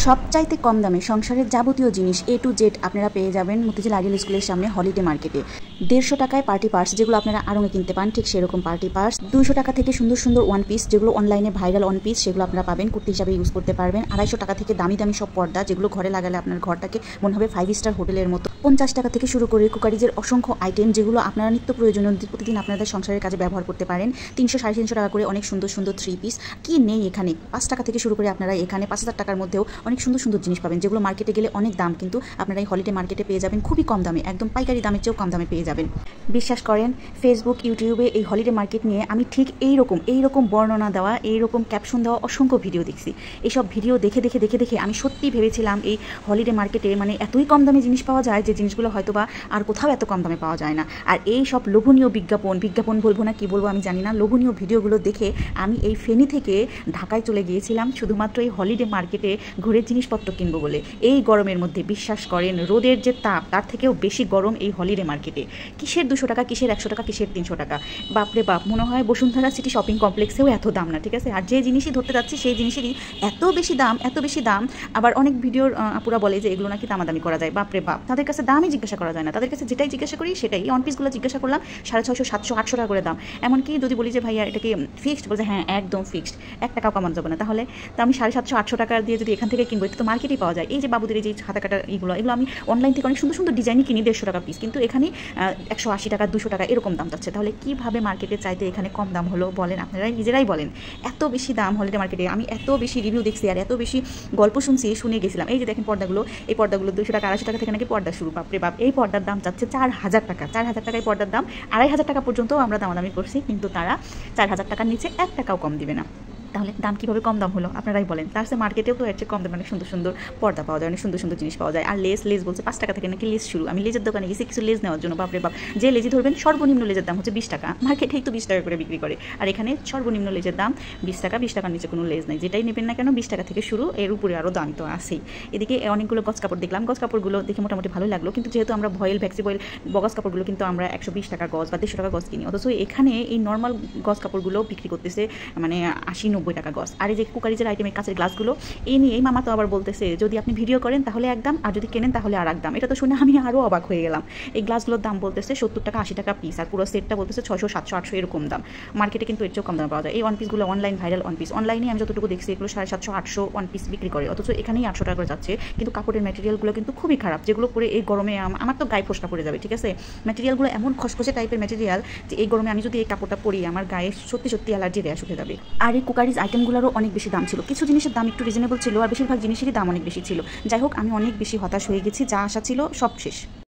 সবচাইতে কম দামে সংসারের যাবতীয় জিনিস A to Z আপনারা পেয়ে যাবেন মতিঝিল আইডিয়াল স্কুলের সামনে হলিডে মার্কেটে। 150 টাকায় পার্টি পার্স যেগুলো আপনারা আড়ঙে কিনতে পান, ঠিক সেরকম পার্টি পার্স। 200 টাকা থেকে সুন্দর সুন্দর ওয়ান পিস যেগুলো অনলাইনে ভাইরাল ওয়ান পিস, সেগুলো আপনারা পাবেন, কুর্তি হিসাবে ইউজ করতে পারবেন। 250 টাকা থেকে দামি দামি সব পর্দা যেগুলো ঘরে লাগালে আপনার ঘরটাকে মনে হবে 5 স্টার হোটেলের মতো। 50 টাকা থেকে শুরু করে কুকারিজের অসংখ্য আইটেম যেগুলো আপনারা নিত্য প্রয়োজনীয় প্রতিদিন আপনাদের সংসারের কাজে ব্যবহার করতে পারেন। 300 350 টাকা করে অনেক সুন্দর সুন্দর 3 পিস। কি নেই এখানে? 5 টাকা থেকে শুরু করে আপনারা এখানে 5000 টাকার মধ্যেও অনেক সুন্দর সুন্দর জিনিস পাবেন, যেগুলো মার্কেটে গেলে অনেক দাম, কিন্তু আপনারা এই হলিডে মার্কেটে পেয়ে যাবেন খুবই কম দামে, একদম পাইকারি দামের চেয়েও কম দামে পেয়ে যাবেন। বিশ্বাস করেন, ফেসবুক ইউটিউবে এই হলিডে মার্কেট নিয়ে আমি ঠিক এইরকম বর্ণনা দেওয়া, এইরকম ক্যাপশন দেওয়া অসংখ্য ভিডিও দেখছি। এইসব ভিডিও দেখে আমি সত্যি ভেবেছিলাম এই হলিডে মার্কেটে মানে এতই কম দামে জিনিস পাওয়া যায় যে জিনিসগুলো হয়তো বা আর কোথাও এত কম দামে পাওয়া যায় না। আর এই সব লোভনীয় বিজ্ঞাপন বলবো না কি বলবো আমি জানি না, লোভনীয় ভিডিওগুলো দেখে আমি এই ফেনী থেকে ঢাকায় চলে গিয়েছিলাম শুধুমাত্র এই হলিডে মার্কেটে ঘুরে জিনিসপত্র কিনবো বলে। এই গরমের মধ্যে বিশ্বাস করেন, রোদের যে তাপ তার থেকেও বেশি গরম এই হলিডে মার্কেটে। কিসের 200 টাকা, কিসের 100 টাকা, কিসের 300 টাকা, বাপরে বাপ, মনে হয় বসুন্ধরা সিটি শপিং কমপ্লেক্সেও এত দাম না, ঠিক আছে? আর যে জিনিসই ধরতে যাচ্ছি সেই জিনিসেরই এত বেশি দাম। আবার অনেক ভিডিওর আপুরা বলে যে এগুলো নাকি দামাদামি করা যায়, বাপরে বাপ, তাদের কাছে দামই জিজ্ঞাসা করা যায় না, তাদের কাছে যেটাই জিজ্ঞাসা করি সেটাই। অন পিসগুলো জিজ্ঞাসা করলাম 650, 700, 800 টাকা করে দাম। এমনকি যদি বলি যে ভাইয়া এটা কি ফিক্সড, বলছে হ্যাঁ একদম ফিক্সড, 1 টাকাও কমানো যাবে না। তাহলে তো আমি 750, 800 টাকা দিয়ে যদি এখান থেকে কিনবো, এটা তো মার্কেটেই পাওয়া যায়। এই যে বাবুদের এই যে হাতা কাটা এগুলো আমি অনলাইন থেকে অনেক সুন্দর সুন্দর ডিজাইনই কিনি 150 টাকা পিস, কিন্তু এখানে 180 টাকা, 200 টাকা এরকম দাম যাচ্ছে। তাহলে কীভাবে মার্কেটে চাইতে এখানে কম দাম হলো বলেন? আপনারা নিজেরাই বলেন। এত বেশি দাম হলিডে মার্কেটে, আমি এত বেশি রিভিউ দেখছি আর এত বেশি গল্প শুনে গেছিলাম। এই যে দেখেন পর্দাগুলো, এই পর্দাগুলো 200 টাকা, 250 টাকা থেকে নাকি পর্দা শুরু, বাপরে বাপ। এই পর্দার দাম যাচ্ছে 4000 টাকা, 4000 টাকায় পর্দার দাম। 2500 টাকা পর্যন্ত আমরা দামাদামি করছি, কিন্তু তারা 4000 টাকার নিচে 1 টাকাও কম দিবে না। তাহলে দাম কীভাবে কম দাম হলো আপনারাই বলেন? তার সাথে মার্কেটেও তো এর চেয়ে কম দামে অনেক সুন্দর সুন্দর পর্দা পাওয়া যায়, অনেক সুন্দর সুন্দর জিনিস পাওয়া যায়। আর লেস বলছে 5 টাকা থেকে নাকি লেস শুরু। আমি লেজের দোকানে গেছি কিছু লেজ নেওয়ার জন্য, বাপরে বাপ, যে লেজি ধরবেন সর্বনিম্ন লেজের দাম হচ্ছে 20 টাকা। মার্কেটেই তো 20 টাকা করে বিক্রি করে, আর এখানে সর্বনিম্ন লেজের দাম 20 টাকা। 20 টাকার নিচে কোনো লেজ নেই, যেটাই নেবেন না কেন 20 টাকা থেকে শুরু, এর উপরে আরও দাম তো আছেই। এদিকে অনেকগুলো গজ কাপড় দেখলাম, গজ কাপড়গুলো দেখে মোটামুটি ভালো লাগলো, কিন্তু যেহেতু আমরা ভ্যাক্সি বগজ কাপড়গুলো কিন্তু আমরা 120 টাকা গজ বা 150 টাকা গজ কিনি, অথচ এখানে এই নর্মাল গজ কাপড়গুলো বিক্রি করতেছে মানে 80-90 টাকা গজ। আর এই যে কুকারিজের আইটেমের কাছের গ্লাসগুলো, এই নিয়ে এই মামা তো আবার বলতেছে যদি আপনি ভিডিও করেন তাহলে এক দাম, আর যদি কেনেন তাহলে আর এক দাম। এটা তো শুনে আমি আরও অবাক হয়ে গেলাম। এই গ্লাসগুলোর দাম বলতেছে 70 টাকা, 80 টাকা পিস, আর পুরো সেটটা বলতেছে 600, 700, 800 এরকম দাম। মার্কেটে কিন্তু এর চেয়েও কম দাম পাওয়া যায়। এই ওয়ান পিসগুলো অনলাইন ভাইরাল ওয়ান পিস, অনলাইনে আমি যতটুকু দেখছি এগুলো 750, 800 ওয়ান পিস বিক্রি করে, অথচ এখানেই 800 টাকা করে যাচ্ছে। কিন্তু কাপড়ের ম্যাটেরিয়ালগুলো কিন্তু খুবই খারাপ, যেগুলো পরে এই গরমে আমার তো গায়ে ফোসকা পড়ে যাবে, ঠিক আছে? ম্যাটেরিয়ালগুলো এমন খসখসে টাইপের ম্যাটেরিয়াল যে এই গরমে আমি যদি এই কাপড়টা পরি আমার গায়ে সত্যি অ্যালার্জি র্যাশ উঠে যাবে। আর এই কুকারিজ আইটেমগুলোরও অনেক বেশি দাম ছিল, কিছু জিনিসের দাম একটু রিজনেবল ছিল, আর বেশিরভাগ জিনিসেরই দাম অনেক বেশি ছিল। যাই হোক, আমি অনেক বেশি হতাশ হয়ে গেছি, যা আশা ছিল সব শেষ।